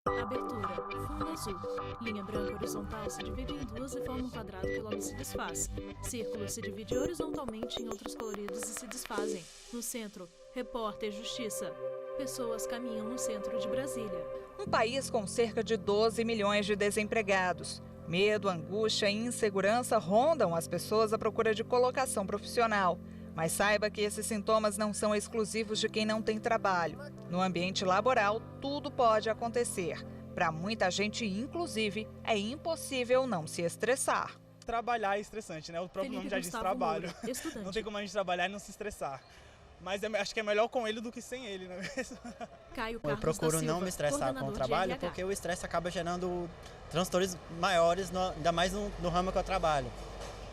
Abertura. Fundo azul. Linha branca horizontal se divide em duas e forma um quadrado que logo se desfaz. Círculo se divide horizontalmente em outros coloridos e se desfazem. No centro, repórter Justiça. Pessoas caminham no centro de Brasília. Um país com cerca de 12 milhões de desempregados. Medo, angústia e insegurança rondam as pessoas à procura de colocação profissional. Mas saiba que esses sintomas não são exclusivos de quem não tem trabalho. No ambiente laboral, tudo pode acontecer. Para muita gente, inclusive, é impossível não se estressar. Trabalhar é estressante, né? O próprio nome já diz trabalho. Estudante. Não tem como a gente trabalhar e não se estressar. Mas acho que é melhor com ele do que sem ele, não é mesmo? Caio Eu Carlos procuro da Silva, não me estressar com o coordenador de trabalho, RH. porque o estresse acaba gerando transtornos maiores, ainda mais no ramo que eu trabalho.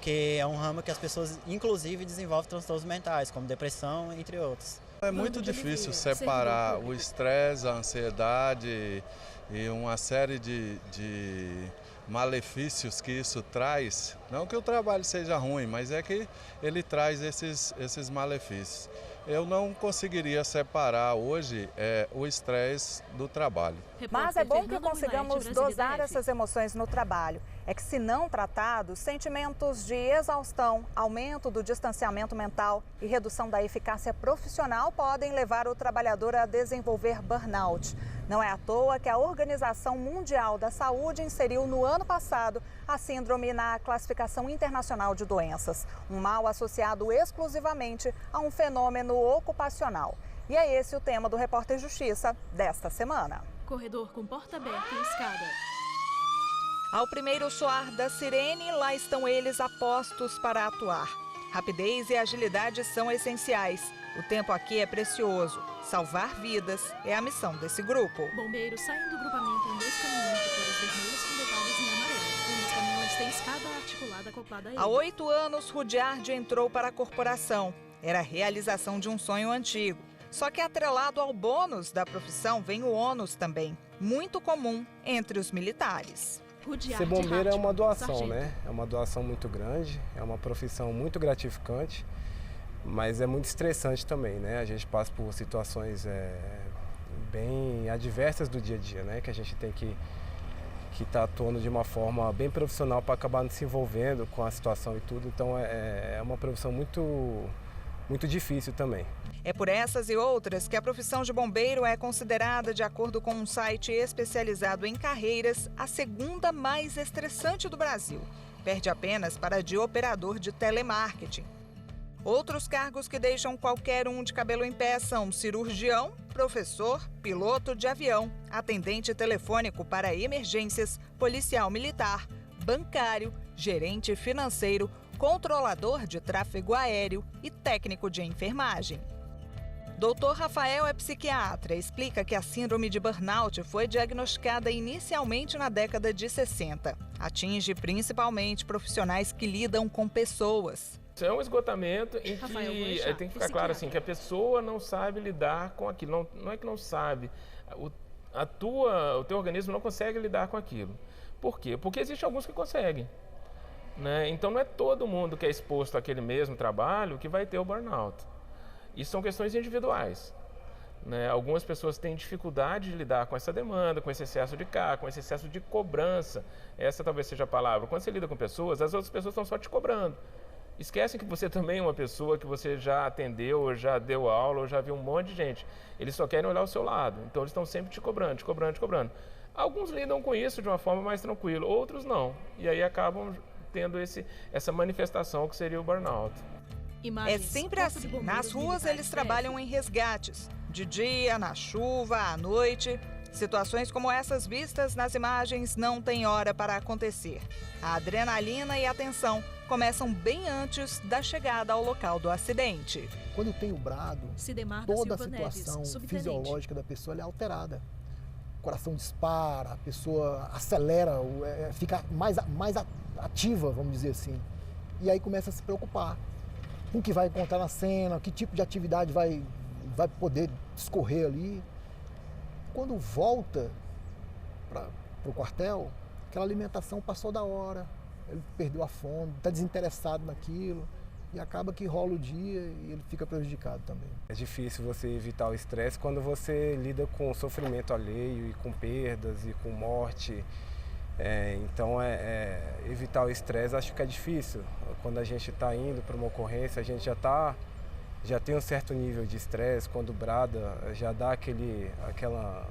Que é um ramo que as pessoas, inclusive, desenvolvem transtornos mentais, como depressão, entre outros. É muito difícil separar o estresse, a ansiedade e uma série de malefícios que isso traz. Não que o trabalho seja ruim, mas é que ele traz esses malefícios. Eu não conseguiria separar hoje o estresse do trabalho. Mas é bom que consigamos dosar essas emoções no trabalho. É que, se não tratados, sentimentos de exaustão, aumento do distanciamento mental e redução da eficácia profissional podem levar o trabalhador a desenvolver burnout. Não é à toa que a Organização Mundial da Saúde inseriu no ano passado a síndrome na classificação internacional de doenças, um mal associado exclusivamente a um fenômeno ocupacional. E é esse o tema do Repórter Justiça desta semana. Corredor com porta aberta e escada. Ao primeiro soar da sirene, lá estão eles apostos para atuar. Rapidez e agilidade são essenciais. O tempo aqui é precioso. Salvar vidas é a missão desse grupo. Bombeiros saem do grupamento em 2 caminhões de cores vermelhas com detalhes em amarelo. Um dos caminhões tem escada articulada acoplada a ele. Há 8 anos, Rudiard entrou para a corporação. Era a realização de um sonho antigo. Só que atrelado ao bônus da profissão vem o ônus também, muito comum entre os militares. Rudiard Ser bombeiro é uma doação, sargento. né? É uma doação muito grande, é uma profissão muito gratificante, mas é muito estressante também, né? A gente passa por situações bem adversas do dia a dia, né? Que a gente tem que estar atuando de uma forma bem profissional para acabar se envolvendo com a situação e tudo. Então é uma profissão muito difícil também. É por essas e outras que a profissão de bombeiro é considerada, de acordo com um site especializado em carreiras, a segunda mais estressante do Brasil. Perde apenas para a de operador de telemarketing. Outros cargos que deixam qualquer um de cabelo em pé são cirurgião, professor, piloto de avião, atendente telefônico para emergências, policial militar, bancário, gerente financeiro, controlador de tráfego aéreo e técnico de enfermagem. Dr. Rafael é psiquiatra e explica que a síndrome de burnout foi diagnosticada inicialmente na década de 60. Atinge principalmente profissionais que lidam com pessoas. É um esgotamento em Rafael que Boechat, tem que ficar claro assim, que a pessoa não sabe lidar com aquilo. Não é que não sabe, o teu organismo não consegue lidar com aquilo. Por quê? Porque existem alguns que conseguem. Né? Então não é todo mundo que é exposto àquele mesmo trabalho que vai ter o burnout. Isso são questões individuais. Né? Algumas pessoas têm dificuldade de lidar com essa demanda, com esse excesso de carga, com esse excesso de cobrança. Essa talvez seja a palavra. Quando você lida com pessoas, as outras pessoas estão só te cobrando. Esquecem que você também é uma pessoa que você já atendeu, ou já deu aula, ou já viu um monte de gente. Eles só querem olhar o seu lado. Então eles estão sempre te cobrando, te cobrando, te cobrando. Alguns lidam com isso de uma forma mais tranquila, outros não. E aí acabam tendo essa manifestação que seria o burnout. É sempre assim. Nas ruas eles trabalham em resgates. De dia, na chuva, à noite. Situações como essas vistas nas imagens não têm hora para acontecer. A adrenalina e a tensão começam bem antes da chegada ao local do acidente. Quando tem o brado, Cidemar da toda a Silva situação Neves, subtenente. fisiológica da pessoa ela é alterada. O coração dispara, a pessoa acelera, fica mais ativa, vamos dizer assim. E aí começa a se preocupar com o que vai encontrar na cena, que tipo de atividade vai poder discorrer ali. Quando volta para o quartel, aquela alimentação passou da hora, ele perdeu a fome, está desinteressado naquilo. e acaba que rola o dia e ele fica prejudicado também. É difícil você evitar o estresse quando você lida com sofrimento alheio e com perdas e com morte. Então, evitar o estresse acho que é difícil. Quando a gente está indo para uma ocorrência, a gente já tem um certo nível de estresse. Quando brada, já dá aquela...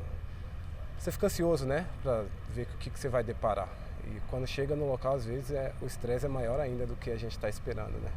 Você fica ansioso, né? Para ver o que você vai deparar. E quando chega no local, às vezes, o estresse é maior ainda do que a gente está esperando, né?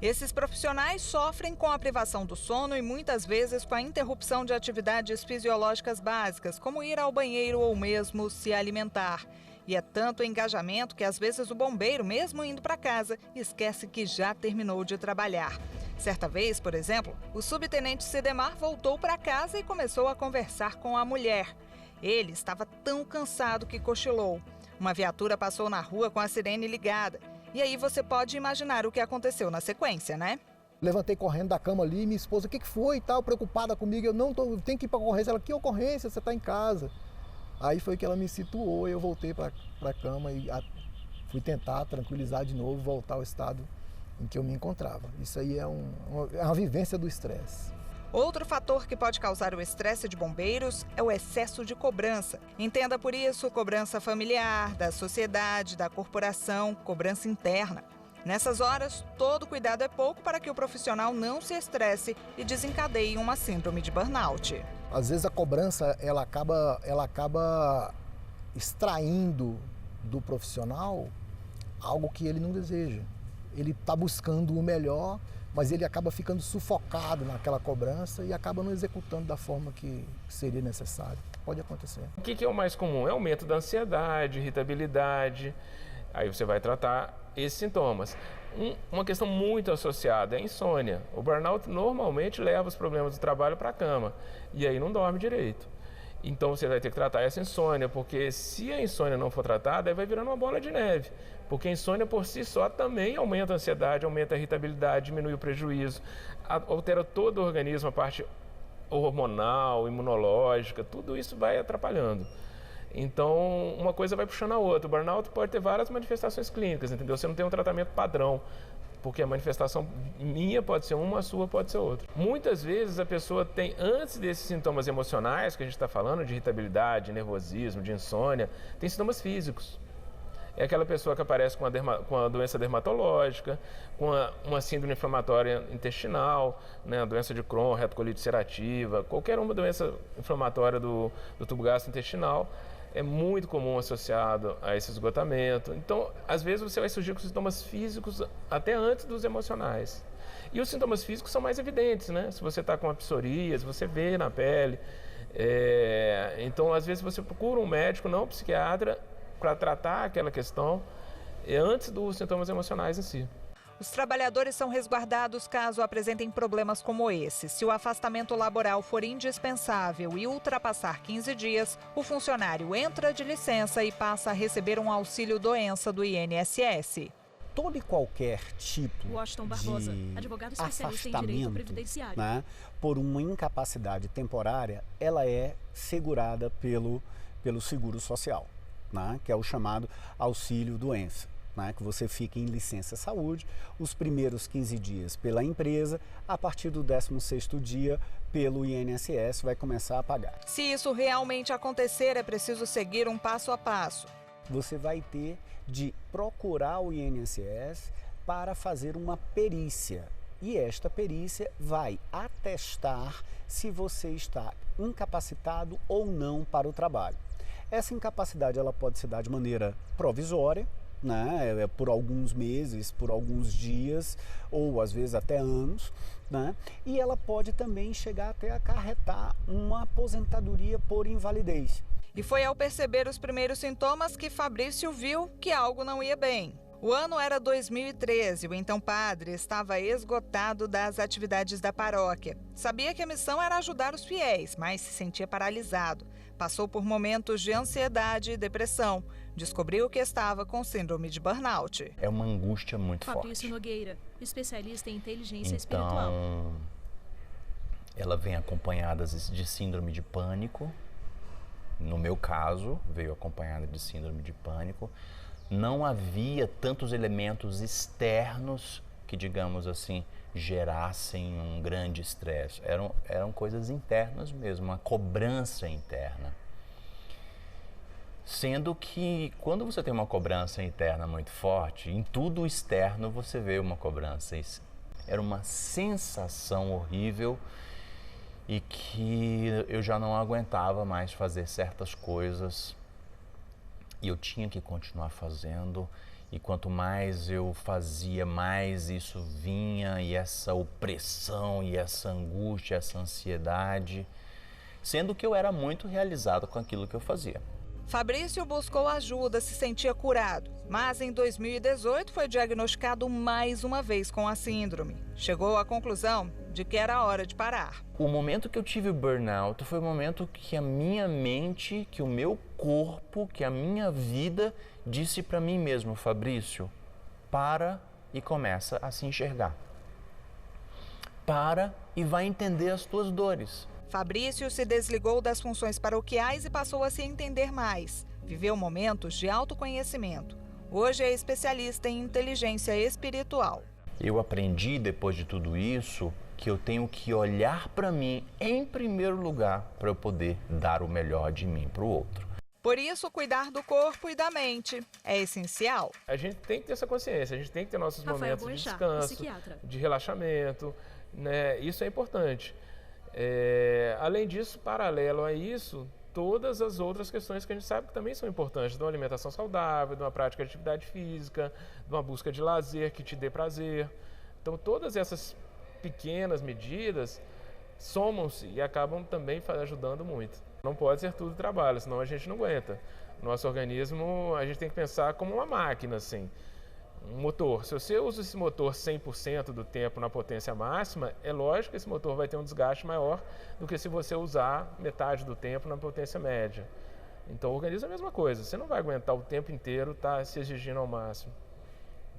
Esses profissionais sofrem com a privação do sono e muitas vezes com a interrupção de atividades fisiológicas básicas, como ir ao banheiro ou mesmo se alimentar. E é tanto engajamento que às vezes o bombeiro, mesmo indo para casa, esquece que já terminou de trabalhar. Certa vez, por exemplo, o subtenente Sidemar voltou para casa e começou a conversar com a mulher. Ele estava tão cansado que cochilou. Uma viatura passou na rua com a sirene ligada. E aí você pode imaginar o que aconteceu na sequência, né? Levantei correndo da cama ali, minha esposa, o que foi e tal, preocupada comigo. Eu tenho que ir para a ocorrência. Ela, que ocorrência? Você está em casa. Aí foi que ela me situou e eu voltei para a cama e fui tentar tranquilizar de novo, voltar ao estado em que eu me encontrava. Isso aí é uma vivência do estresse. Outro fator que pode causar o estresse de bombeiros é o excesso de cobrança. Entenda por isso cobrança familiar, da sociedade, da corporação, cobrança interna. Nessas horas, todo cuidado é pouco para que o profissional não se estresse e desencadeie uma síndrome de burnout. Às vezes a cobrança ela acaba extraindo do profissional algo que ele não deseja. Ele está buscando o melhor, mas ele acaba ficando sufocado naquela cobrança e acaba não executando da forma que seria necessário. Pode acontecer. O que é o mais comum? É o aumento da ansiedade, irritabilidade. Aí você vai tratar esses sintomas. Uma questão muito associada é a insônia. O burnout normalmente leva os problemas do trabalho para a cama e aí não dorme direito. Então você vai ter que tratar essa insônia, porque se a insônia não for tratada, aí vai virando uma bola de neve. Porque a insônia por si só também aumenta a ansiedade, aumenta a irritabilidade, diminui o prejuízo, altera todo o organismo, a parte hormonal, imunológica, tudo isso vai atrapalhando. Então, uma coisa vai puxando a outra. O burnout pode ter várias manifestações clínicas, entendeu? Você não tem um tratamento padrão, porque a manifestação minha pode ser uma, a sua pode ser outra. Muitas vezes a pessoa tem, antes desses sintomas emocionais que a gente está falando, de irritabilidade, de nervosismo, de insônia, tem sintomas físicos. É aquela pessoa que aparece com uma doença dermatológica, com uma síndrome inflamatória intestinal, né, a doença de Crohn, retocolite ulcerativa, qualquer uma doença inflamatória do tubo gastrointestinal. É muito comum associado a esse esgotamento. Então, às vezes você vai surgir com sintomas físicos até antes dos emocionais. E os sintomas físicos são mais evidentes, né? Se você está com uma psoríase, você vê na pele. Então, às vezes você procura um médico, não um psiquiatra, para tratar aquela questão antes dos sintomas emocionais em si. Os trabalhadores são resguardados caso apresentem problemas como esse. Se o afastamento laboral for indispensável e ultrapassar 15 dias, o funcionário entra de licença e passa a receber um auxílio-doença do INSS. Todo e qualquer tipo Washington Barbosa, advogado especialista em direito previdenciário, né, por uma incapacidade temporária, ela é segurada pelo seguro social, né, que é o chamado auxílio-doença. Né, que você fica em licença saúde, os primeiros 15 dias pela empresa, a partir do 16º dia pelo INSS vai começar a pagar. Se isso realmente acontecer, é preciso seguir um passo a passo. Você vai ter de procurar o INSS para fazer uma perícia e esta perícia vai atestar se você está incapacitado ou não para o trabalho. Essa incapacidade ela pode se dar de maneira provisória, né, por alguns meses, por alguns dias ou às vezes até anos, né, e ela pode também chegar até acarretar uma aposentadoria por invalidez. E foi ao perceber os primeiros sintomas que Fabrício viu que algo não ia bem. O ano era 2013, o então padre estava esgotado das atividades da paróquia. Sabia que a missão era ajudar os fiéis, mas se sentia paralisado. Passou por momentos de ansiedade e depressão. Descobriu que estava com síndrome de burnout. É uma angústia muito forte. Fabrício Nogueira, especialista em inteligência espiritual. Ela vem acompanhada de síndrome de pânico. No meu caso, veio acompanhada de síndrome de pânico. Não havia tantos elementos externos que, digamos assim, gerassem um grande estresse. Eram coisas internas mesmo, uma cobrança interna. Sendo que quando você tem uma cobrança interna muito forte, em tudo externo você vê uma cobrança. Era uma sensação horrível e que eu já não aguentava mais fazer certas coisas e eu tinha que continuar fazendo. E quanto mais eu fazia, mais isso vinha, e essa opressão, e essa angústia, essa ansiedade, sendo que eu era muito realizado com aquilo que eu fazia. Fabrício buscou ajuda, se sentia curado, mas em 2018 foi diagnosticado mais uma vez com a síndrome. Chegou à conclusão de que era hora de parar. O momento que eu tive o burnout foi o momento que a minha mente, que o meu corpo, que a minha vida disse para mim mesmo: Fabrício, para e começa a se enxergar. Para e vai entender as tuas dores. Fabrício se desligou das funções paroquiais e passou a se entender mais. Viveu momentos de autoconhecimento. Hoje é especialista em inteligência espiritual. Eu aprendi, depois de tudo isso, que eu tenho que olhar para mim em primeiro lugar para eu poder dar o melhor de mim para o outro. Por isso, cuidar do corpo e da mente é essencial. A gente tem que ter essa consciência, a gente tem que ter nossos momentos de descanso, de relaxamento, né? Isso é importante. Além disso, paralelo a isso, todas as outras questões que a gente sabe que também são importantes, de uma alimentação saudável, de uma prática de atividade física, de uma busca de lazer que te dê prazer. Então, todas essas pequenas medidas somam-se e acabam também ajudando muito. Não pode ser tudo trabalho, senão a gente não aguenta. Nosso organismo, a gente tem que pensar como uma máquina, assim. Um motor. Se você usa esse motor 100% do tempo na potência máxima, é lógico que esse motor vai ter um desgaste maior do que se você usar metade do tempo na potência média. Então, o organismo é a mesma coisa. Você não vai aguentar o tempo inteiro estar se exigindo ao máximo.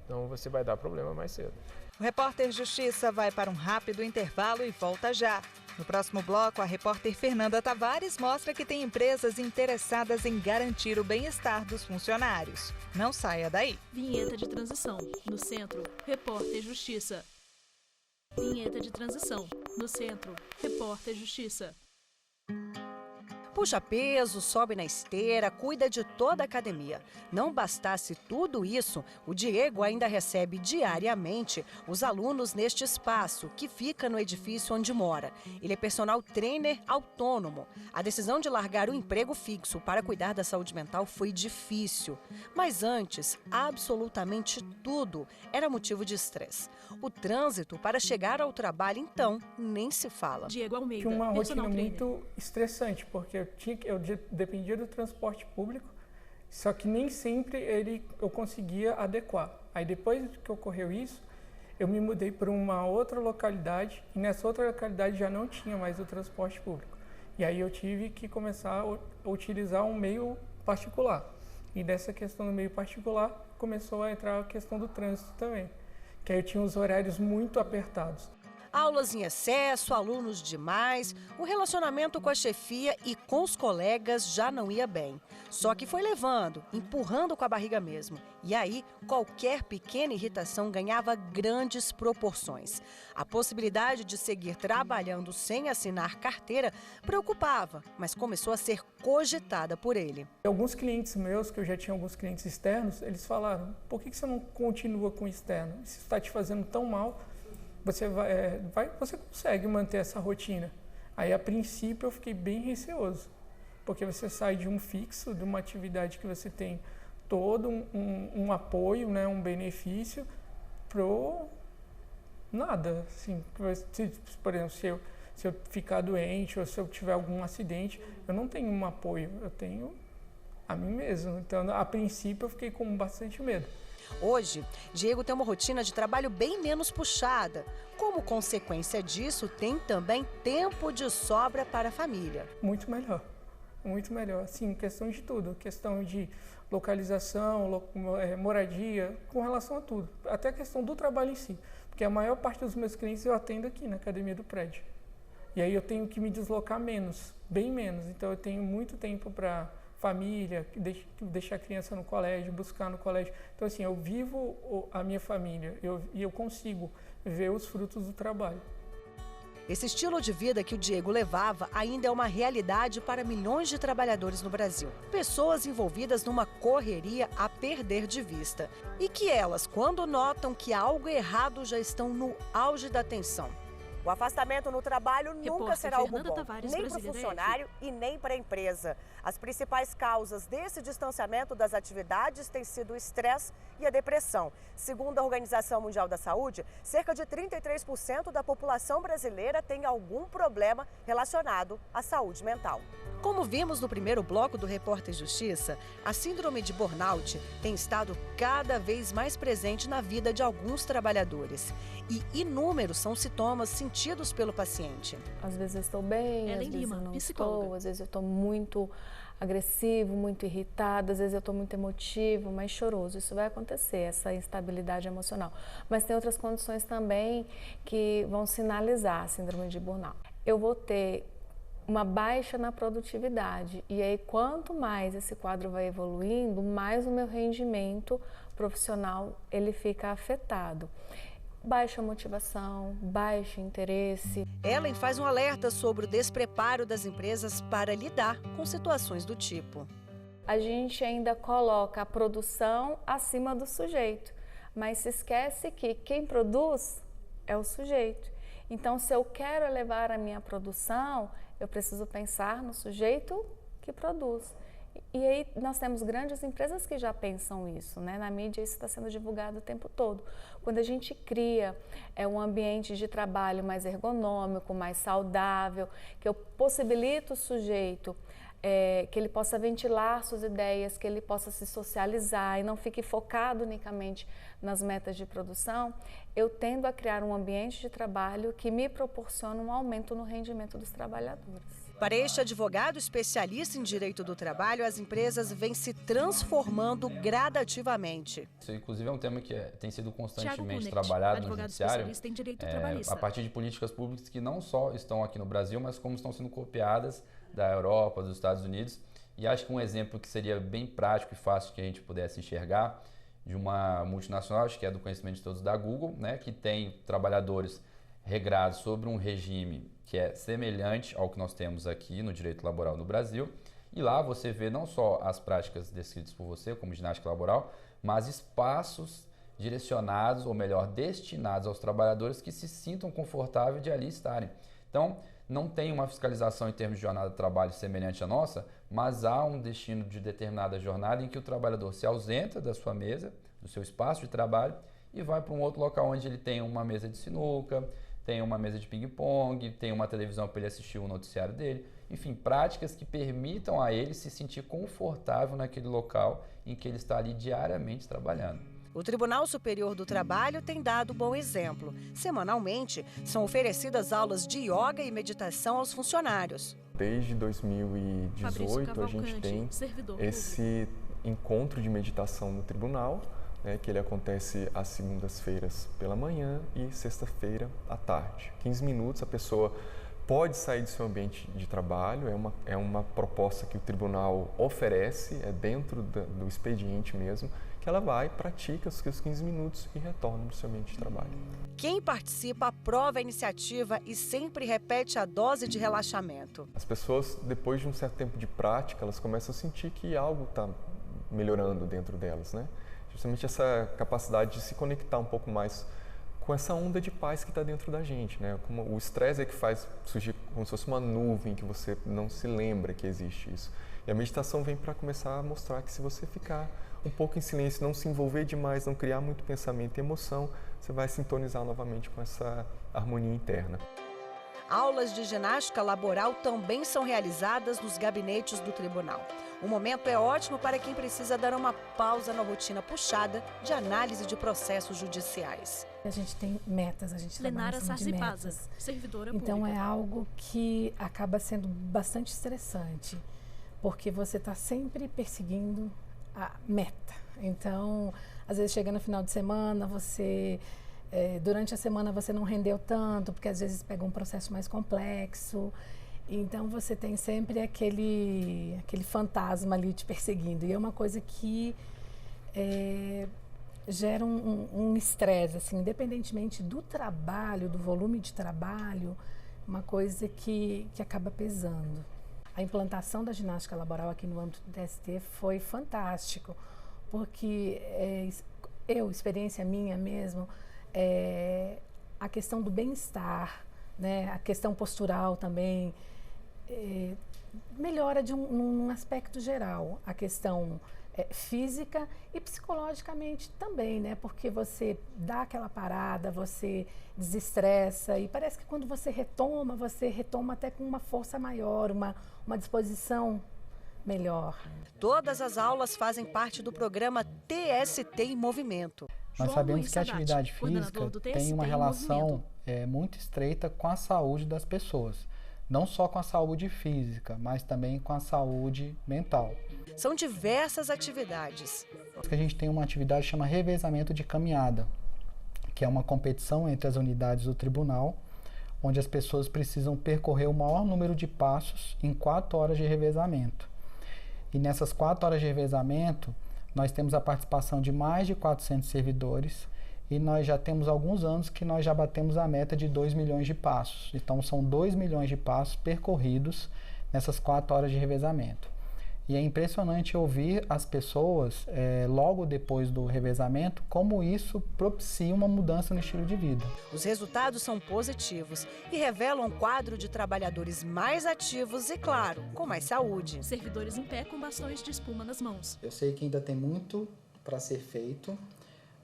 Então, você vai dar problema mais cedo. O Repórter Justiça vai para um rápido intervalo e volta já. No próximo bloco, a repórter Fernanda Tavares mostra que tem empresas interessadas em garantir o bem-estar dos funcionários. Não saia daí. Vinheta de transição. No centro, Repórter Justiça. Vinheta de transição. No centro, Repórter Justiça. Puxa peso, sobe na esteira, cuida de toda a academia. Não bastasse tudo isso, o Diego ainda recebe diariamente os alunos neste espaço, que fica no edifício onde mora. Ele é personal trainer autônomo. A decisão de largar o emprego fixo para cuidar da saúde mental foi difícil. Mas antes, absolutamente tudo era motivo de estresse. O trânsito para chegar ao trabalho, então, nem se fala. Diego Almeida, tinha uma rotina trainer. muito estressante, porque eu dependia do transporte público, só que nem sempre eu conseguia adequar. Aí depois que ocorreu isso, eu me mudei para uma outra localidade, e nessa outra localidade já não tinha mais o transporte público. E aí eu tive que começar a utilizar um meio particular. E dessa questão do meio particular, começou a entrar a questão do trânsito também, que aí eu tinha os horários muito apertados. Aulas em excesso, alunos demais, o relacionamento com a chefia e com os colegas já não ia bem. Só que foi levando, empurrando com a barriga mesmo. E aí, qualquer pequena irritação ganhava grandes proporções. A possibilidade de seguir trabalhando sem assinar carteira preocupava, mas começou a ser cogitada por ele. Alguns clientes meus, que eu já tinha alguns clientes externos, eles falaram: por que você não continua com o externo? Isso está te fazendo tão mal. Você consegue manter essa rotina. Aí, a princípio, eu fiquei bem receoso, porque você sai de um fixo, de uma atividade que você tem todo um apoio, né, um benefício, pro nada. Assim, por exemplo, se eu ficar doente ou se eu tiver algum acidente, eu não tenho um apoio, eu tenho a mim mesmo. Então, a princípio, eu fiquei com bastante medo. Hoje, Diego tem uma rotina de trabalho bem menos puxada. Como consequência disso, tem também tempo de sobra para a família. Muito melhor, assim, questão de tudo, questão de localização, moradia, com relação a tudo, até a questão do trabalho em si, porque a maior parte dos meus clientes eu atendo aqui na academia do prédio. E aí eu tenho que me deslocar menos, bem menos, então eu tenho muito tempo para família, deixar a criança no colégio, buscar no colégio. Então, assim, eu vivo a minha família e eu consigo ver os frutos do trabalho. Esse estilo de vida que o Diego levava ainda é uma realidade para milhões de trabalhadores no Brasil. Pessoas envolvidas numa correria a perder de vista. E que elas, quando notam que há algo errado, já estão no auge da tensão. O afastamento no trabalho nunca será algo bom, Tavares, nem para o funcionário e nem para a empresa. As principais causas desse distanciamento das atividades têm sido o estresse e a depressão. Segundo a Organização Mundial da Saúde, cerca de 33% da população brasileira tem algum problema relacionado à saúde mental. Como vimos no primeiro bloco do Repórter Justiça, a síndrome de burnout tem estado cada vez mais presente na vida de alguns trabalhadores. E inúmeros são sintomas sentidos pelo paciente. Às vezes eu estou bem, às vezes eu não estou, às vezes eu estou muito agressivo, muito irritado, às vezes eu estou muito emotivo, mais choroso. Isso vai acontecer, essa instabilidade emocional. Mas tem outras condições também que vão sinalizar a síndrome de burnout. Eu vou ter uma baixa na produtividade e aí quanto mais esse quadro vai evoluindo, mais o meu rendimento profissional ele fica afetado. Baixa motivação, baixo interesse. Ellen faz um alerta sobre o despreparo das empresas para lidar com situações do tipo. A gente ainda coloca a produção acima do sujeito, mas se esquece que quem produz é o sujeito. Então, se eu quero elevar a minha produção, eu preciso pensar no sujeito que produz. E aí nós temos grandes empresas que já pensam isso, né? Na mídia isso está sendo divulgado o tempo todo. Quando a gente cria um ambiente de trabalho mais ergonômico, mais saudável, que eu possibilito o sujeito que ele possa ventilar suas ideias, que ele possa se socializar e não fique focado unicamente nas metas de produção, eu tendo a criar um ambiente de trabalho que me proporciona um aumento no rendimento dos trabalhadores. Para este advogado especialista em direito do trabalho, as empresas vêm se transformando gradativamente. Isso, inclusive, é um tema que tem sido constantemente Cunete, trabalhado no judiciário, em direito trabalhista. a partir de políticas públicas que não só estão aqui no Brasil, mas como estão sendo copiadas da Europa, dos Estados Unidos. E acho que um exemplo que seria bem prático e fácil que a gente pudesse enxergar de uma multinacional, acho que é do conhecimento de todos, da Google, né, que tem trabalhadores regrados sobre um regime que é semelhante ao que nós temos aqui no direito laboral no Brasil. E lá você vê não só as práticas descritas por você, como ginástica laboral, mas espaços direcionados, ou melhor, destinados aos trabalhadores que se sintam confortáveis de ali estarem. Então, não tem uma fiscalização em termos de jornada de trabalho semelhante à nossa, mas há um destino de determinada jornada em que o trabalhador se ausenta da sua mesa, do seu espaço de trabalho, e vai para um outro local onde ele tem uma mesa de sinuca, tem uma mesa de ping-pong, tem uma televisão para ele assistir o noticiário dele. Enfim, práticas que permitam a ele se sentir confortável naquele local em que ele está ali diariamente trabalhando. O Tribunal Superior do Trabalho tem dado bom exemplo. Semanalmente, são oferecidas aulas de yoga e meditação aos funcionários. Desde 2018, a gente tem esse encontro de meditação no tribunal, que ele acontece às segundas-feiras pela manhã e sexta-feira à tarde. 15 minutos, a pessoa pode sair do seu ambiente de trabalho, é uma proposta que o tribunal oferece, é dentro do expediente mesmo, que ela vai, pratica os seus 15 minutos e retorna para o seu ambiente de trabalho. Quem participa aprova a iniciativa e sempre repete a dose de relaxamento. As pessoas, depois de um certo tempo de prática, elas começam a sentir que algo está melhorando dentro delas, né? Justamente essa capacidade de se conectar um pouco mais com essa onda de paz que está dentro da gente, né? Como o estresse é que faz surgir como se fosse uma nuvem que você não se lembra que existe isso. E a meditação vem para começar a mostrar que se você ficar um pouco em silêncio, não se envolver demais, não criar muito pensamento e emoção, você vai sintonizar novamente com essa harmonia interna. Aulas de ginástica laboral também são realizadas nos gabinetes do tribunal. O momento é ótimo para quem precisa dar uma pausa na rotina puxada de análise de processos judiciais. A gente tem metas, a gente Lenara trabalha em cima de metas. Servidora então pública. É algo que acaba sendo bastante estressante, porque você está sempre perseguindo a meta. Então, às vezes chega no final de semana, durante a semana você não rendeu tanto, porque às vezes pega um processo mais complexo. Então você tem sempre aquele fantasma ali te perseguindo. E é uma coisa que gera um estresse, assim, independentemente do trabalho, do volume de trabalho, uma coisa que acaba pesando. A implantação da ginástica laboral aqui no âmbito do TST foi fantástico, porque experiência minha mesmo, a questão do bem-estar, né, a questão postural também, melhora de um aspecto geral, a questão física e psicologicamente também, né, porque você dá aquela parada, você desestressa e parece que quando você retoma até com uma força maior, uma disposição melhor. Todas as aulas fazem parte do programa TST em Movimento. Nós sabemos que a atividade física tem uma relação muito estreita com a saúde das pessoas. Não só com a saúde física, mas também com a saúde mental. São diversas atividades. A gente tem uma atividade que chama revezamento de caminhada, que é uma competição entre as unidades do tribunal, onde as pessoas precisam percorrer o maior número de passos em 4 horas de revezamento. E nessas 4 horas de revezamento, nós temos a participação de mais de 400 servidores e nós já temos alguns anos que nós já batemos a meta de 2 milhões de passos. Então, são 2 milhões de passos percorridos nessas 4 horas de revezamento. E é impressionante ouvir as pessoas, logo depois do revezamento, como isso propicia uma mudança no estilo de vida. Os resultados são positivos e revelam um quadro de trabalhadores mais ativos e, claro, com mais saúde. Servidores em pé com bastões de espuma nas mãos. Eu sei que ainda tem muito para ser feito,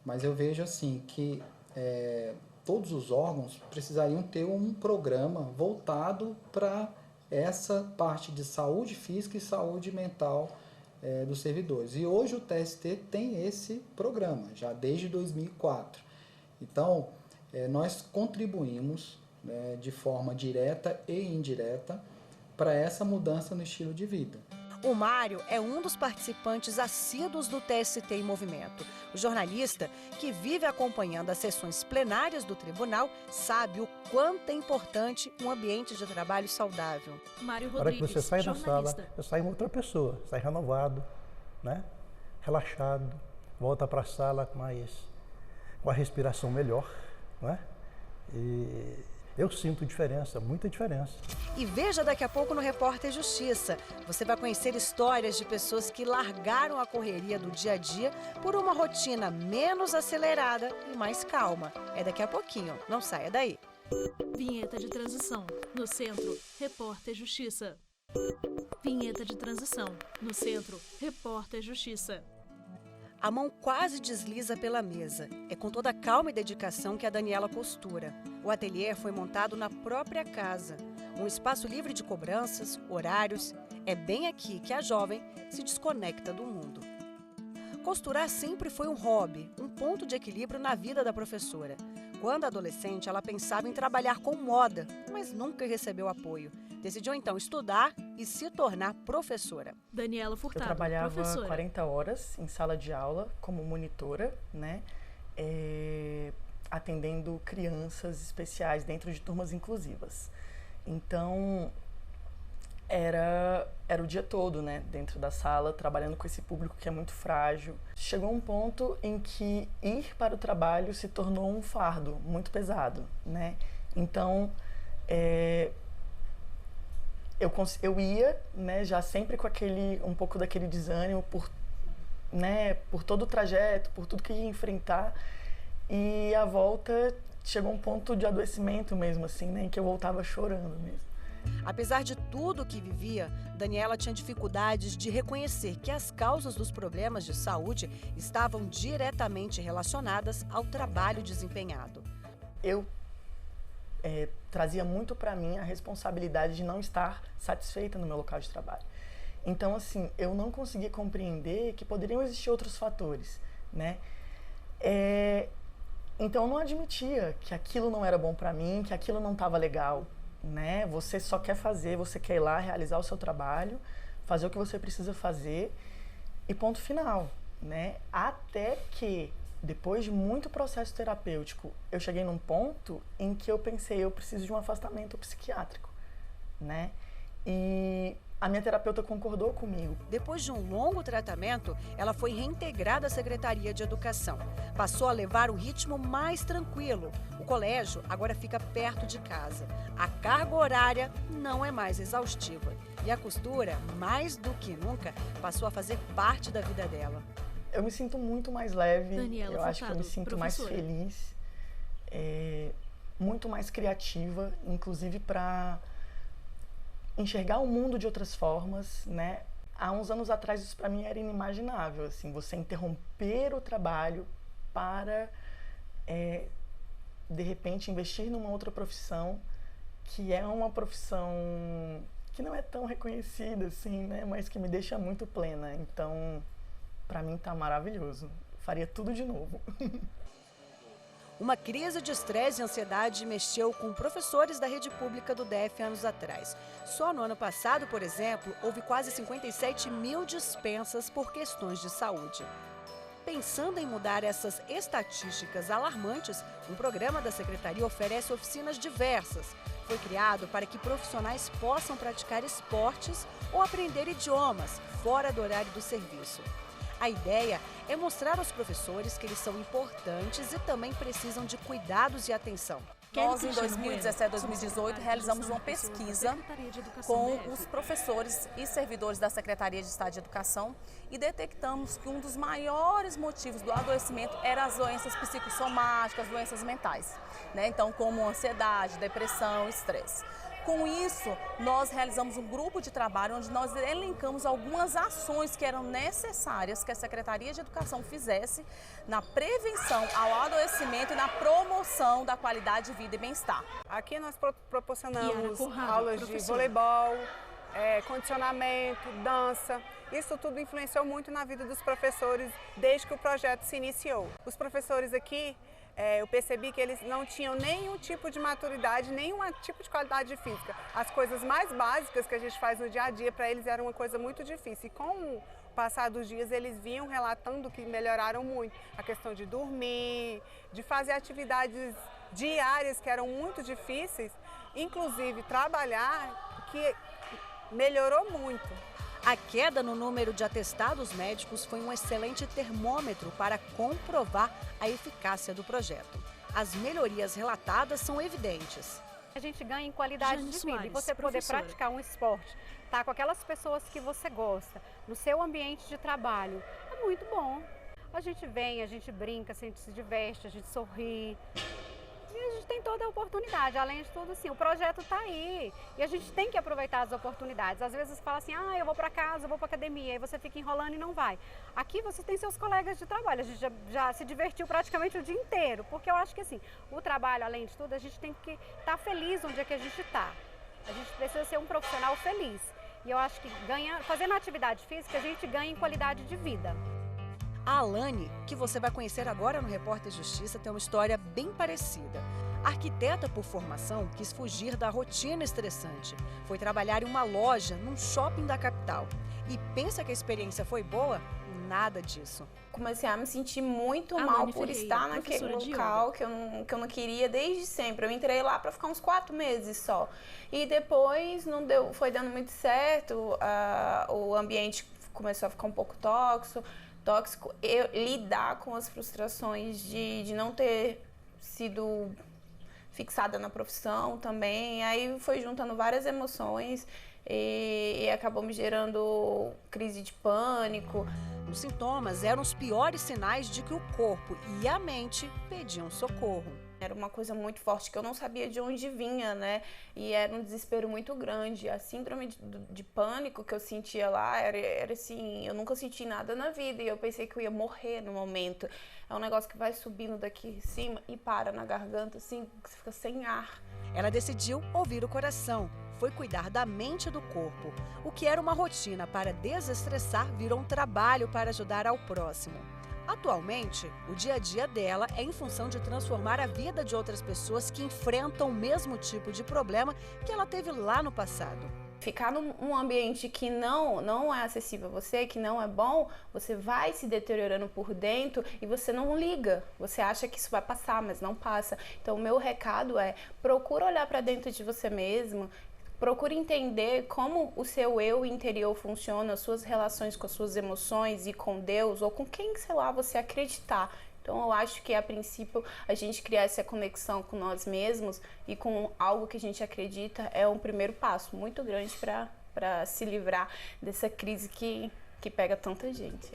mas eu vejo assim que todos os órgãos precisariam ter um programa voltado para essa parte de saúde física e saúde mental dos servidores. E hoje o TST tem esse programa, já desde 2004. Então, nós contribuímos de forma direta e indireta para essa mudança no estilo de vida. O Mário é um dos participantes assíduos do TST em Movimento. O jornalista, que vive acompanhando as sessões plenárias do tribunal, sabe o quanto é importante um ambiente de trabalho saudável. Mário Rodrigues, na hora que você sai da sala, eu saio outra pessoa, sai renovado, né? Relaxado, volta para a sala com a respiração melhor, né? E eu sinto diferença, muita diferença. E veja daqui a pouco no Repórter Justiça. Você vai conhecer histórias de pessoas que largaram a correria do dia a dia por uma rotina menos acelerada e mais calma. É daqui a pouquinho, não saia daí. Vinheta de transição. No centro, Repórter Justiça. Vinheta de transição. No centro, Repórter Justiça. A mão quase desliza pela mesa. É com toda a calma e dedicação que a Daniela costura. O ateliê foi montado na própria casa. Um espaço livre de cobranças, horários. É bem aqui que a jovem se desconecta do mundo. Costurar sempre foi um hobby, um ponto de equilíbrio na vida da professora. Quando adolescente, ela pensava em trabalhar com moda, mas nunca recebeu apoio. Decidiu então estudar e se tornar professora. Daniela Furtado, eu trabalhava professora. 40 horas em sala de aula como monitora, né? Atendendo crianças especiais dentro de turmas inclusivas. Então, era o dia todo, né? Dentro da sala, trabalhando com esse público que é muito frágil. Chegou um ponto em que ir para o trabalho se tornou um fardo muito pesado, né? Então, eu ia, né, já sempre com um pouco daquele desânimo por todo o trajeto, por tudo que ia enfrentar. E a volta chegou um ponto de adoecimento mesmo, assim, né, em que eu voltava chorando mesmo. Apesar de tudo que vivia, Daniela tinha dificuldades de reconhecer que as causas dos problemas de saúde estavam diretamente relacionadas ao trabalho desempenhado. Eu trazia muito para mim a responsabilidade de não estar satisfeita no meu local de trabalho. Então, assim, eu não conseguia compreender que poderiam existir outros fatores, né? Então, eu não admitia que aquilo não era bom para mim, que aquilo não estava legal, né? Você só quer fazer, você quer ir lá realizar o seu trabalho, fazer o que você precisa fazer e ponto final, né? Até que, depois de muito processo terapêutico, eu cheguei num ponto em que eu pensei, eu preciso de um afastamento psiquiátrico, né? E a minha terapeuta concordou comigo. Depois de um longo tratamento, ela foi reintegrada à Secretaria de Educação. Passou a levar o ritmo mais tranquilo. O colégio agora fica perto de casa. A carga horária não é mais exaustiva. E a costura, mais do que nunca, passou a fazer parte da vida dela. Eu me sinto muito mais leve, Daniela eu acho que eu me sinto mais feliz, muito mais criativa, inclusive para enxergar o mundo de outras formas, né? Há uns anos atrás isso para mim era inimaginável, assim, você interromper o trabalho para, de repente, investir numa outra profissão, que é uma profissão que não é tão reconhecida, assim, né? Mas que me deixa muito plena. Então, para mim tá maravilhoso. Faria tudo de novo. Uma crise de estresse e ansiedade mexeu com professores da rede pública do DF anos atrás. Só no ano passado, por exemplo, houve quase 57 mil dispensas por questões de saúde. Pensando em mudar essas estatísticas alarmantes, um programa da Secretaria oferece oficinas diversas. Foi criado para que profissionais possam praticar esportes ou aprender idiomas fora do horário do serviço. A ideia é mostrar aos professores que eles são importantes e também precisam de cuidados e atenção. Nós, em 2017 e 2018, realizamos uma pesquisa com os professores e servidores da Secretaria de Estado de Educação e detectamos que um dos maiores motivos do adoecimento eram as doenças psicossomáticas, doenças mentais, né? Então, como ansiedade, depressão, estresse. Com isso, nós realizamos um grupo de trabalho onde nós elencamos algumas ações que eram necessárias que a Secretaria de Educação fizesse na prevenção ao adoecimento e na promoção da qualidade de vida e bem-estar. Aqui nós proporcionamos aulas de voleibol, condicionamento, dança. Isso tudo influenciou muito na vida dos professores desde que o projeto se iniciou. Os professores aqui, eu percebi que eles não tinham nenhum tipo de maturidade, nenhum tipo de qualidade física. As coisas mais básicas que a gente faz no dia a dia para eles eram uma coisa muito difícil. E com o passar dos dias, eles vinham relatando que melhoraram muito. A questão de dormir, de fazer atividades diárias que eram muito difíceis, inclusive trabalhar, que melhorou muito. A queda no número de atestados médicos foi um excelente termômetro para comprovar a eficácia do projeto. As melhorias relatadas são evidentes. A gente ganha em qualidade de vida e você poder praticar um esporte, estar com aquelas pessoas que você gosta, no seu ambiente de trabalho, é muito bom. A gente vem, a gente brinca, a gente se diverte, a gente sorri. E a gente tem toda a oportunidade, além de tudo, assim, o projeto está aí e a gente tem que aproveitar as oportunidades. Às vezes você fala assim, eu vou para casa, eu vou para academia, aí você fica enrolando e não vai. Aqui você tem seus colegas de trabalho, a gente já se divertiu praticamente o dia inteiro, porque eu acho que assim, o trabalho, além de tudo, a gente tem que estar feliz onde é que a gente está. A gente precisa ser um profissional feliz e eu acho que fazendo atividade física, a gente ganha em qualidade de vida. A Alane, que você vai conhecer agora no Repórter Justiça, tem uma história bem parecida. Arquiteta por formação, quis fugir da rotina estressante. Foi trabalhar em uma loja num shopping da capital. E pensa que a experiência foi boa? Nada disso. Comecei a me sentir muito mal por estar naquele local que eu não queria desde sempre. Eu entrei lá para ficar uns 4 meses só. E depois não deu, foi dando muito certo, o ambiente começou a ficar um pouco tóxico, lidar com as frustrações de não ter sido fixada na profissão também, aí foi juntando várias emoções e acabou me gerando crise de pânico. Os sintomas eram os piores sinais de que o corpo e a mente pediam socorro. Era uma coisa muito forte que eu não sabia de onde vinha, né? E era um desespero muito grande. A síndrome de pânico que eu sentia lá era assim, eu nunca senti nada na vida e eu pensei que eu ia morrer no momento. É um negócio que vai subindo daqui em cima e para na garganta, assim, que você fica sem ar. Ela decidiu ouvir o coração. Foi cuidar da mente e do corpo. O que era uma rotina para desestressar virou um trabalho para ajudar ao próximo. Atualmente, o dia a dia dela é em função de transformar a vida de outras pessoas que enfrentam o mesmo tipo de problema que ela teve lá no passado. Ficar num ambiente que não é acessível a você, que não é bom, você vai se deteriorando por dentro e você não liga. Você acha que isso vai passar, mas não passa. Então, o meu recado é, procura olhar para dentro de você mesmo, procure entender como o seu eu interior funciona, as suas relações com as suas emoções e com Deus, ou com quem, sei lá, você acreditar. Então eu acho que a princípio a gente criar essa conexão com nós mesmos e com algo que a gente acredita é um primeiro passo muito grande para se livrar dessa crise que pega tanta gente.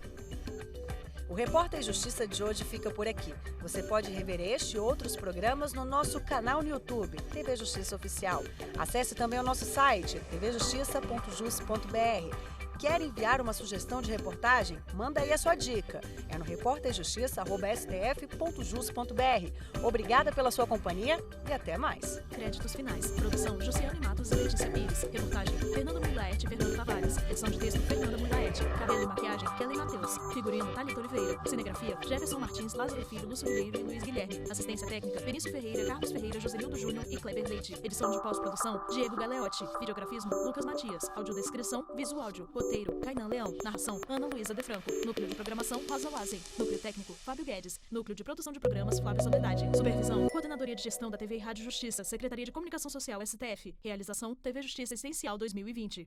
O Repórter Justiça de hoje fica por aqui. Você pode rever este e outros programas no nosso canal no YouTube, TV Justiça Oficial. Acesse também o nosso site, tvjustiça.jus.br. Quer enviar uma sugestão de reportagem? Manda aí a sua dica. É no repórterjustiça@stf.jus.br. Obrigada pela sua companhia e até mais. Créditos finais. Produção: Josiane Matos e Letícia Pires. Reportagem: Fernanda Mulaerte e Fernando Tavares. Edição de texto: Fernanda Mulaerte. Cabelo e maquiagem: Kelly Matheus. Figurino: Thalita Oliveira. Cinegrafia: Jefferson Martins, Lázaro Filho, Lúcio Ribeiro e Luiz Guilherme. Assistência técnica: Benício Ferreira, Carlos Ferreira, Joselildo Júnior e Kleber Leite. Edição de pós-produção: Diego Galeotti. Videografismo: Lucas Matias. Audiodescrição: Visual Áudio. Roteiro: Kainan Leão. Narração: Ana Luísa De Franco. Núcleo de programação: Rosa Wazen. Núcleo técnico: Fábio Guedes. Núcleo de produção de programas: Flávio Soledade. Supervisão: Coordenadoria de Gestão da TV e Rádio Justiça. Secretaria de Comunicação Social, STF. Realização: TV Justiça Essencial 2020.